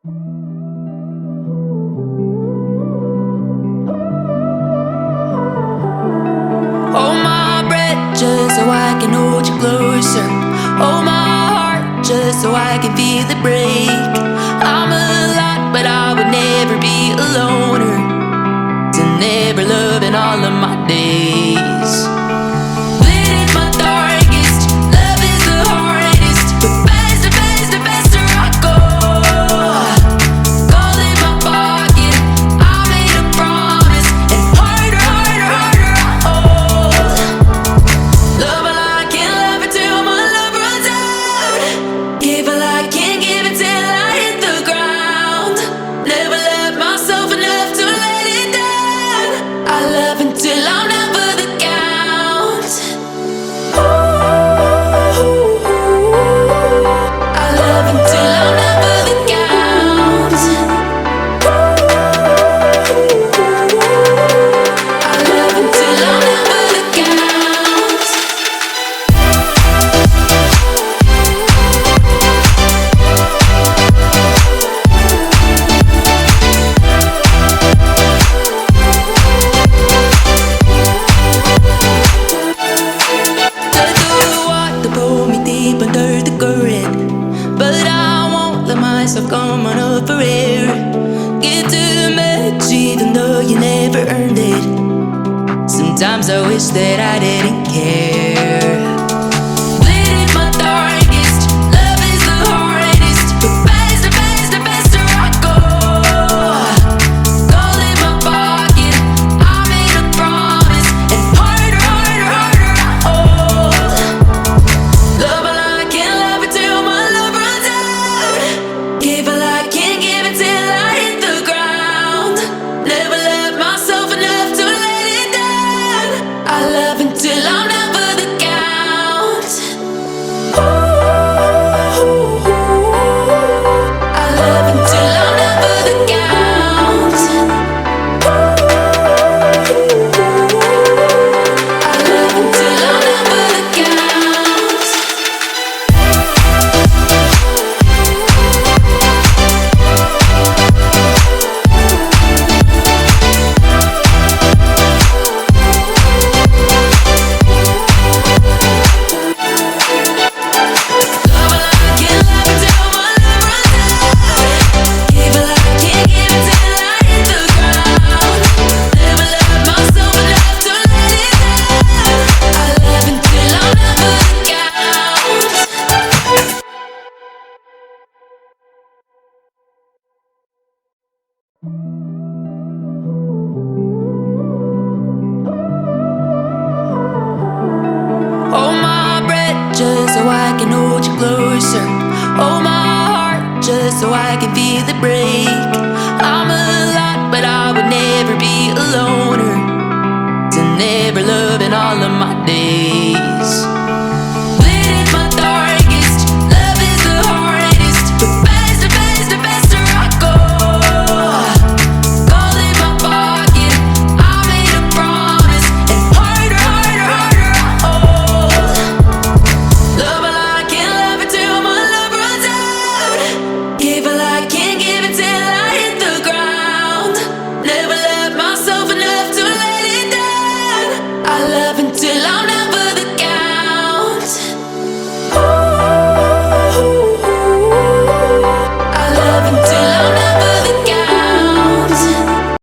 Hold my breath just so I can hold you closer. Hold my heart just so I can feel it break. I'm a lot, but I would never be a loner. To never love in all of my days. Lit in my darkest, love is the hardest. But faster, faster, faster I go. Gold in my pocket, I made a promise. And harder, harder, harder I hold. Love while I can love it till my love runs out. Give while I can give it till I hit the ground. Never love myself enough to let it down. I love until I'm never the count. I love until I'm never the count. I love until I'm never the count. Let the water pull me deep under the current, but I won't let myself come on up for air. Get too much even though you never earned it. Sometimes I wish that I didn't care. Lit in my darkest, love is the hardest. But faster, faster, faster I go. Gold in my pocket, I made a promise. And harder, harder, harder I hold. Love while I can love it till my love runs out. Give while I can give it till I hit the ground. Never love myself enough to let it down. I love until I'm never the count. I love until I'm never the count. I love until I'm never the count. Love while I can love it till my love runs out. Give while I can give it till I hit the ground. Never love myself enough to let it down. I love until I'm never the count. Hold my breath just so I can hold you closer. Hold my heart just so I can feel it break. I'm a lot, but I would never be a loner. To never love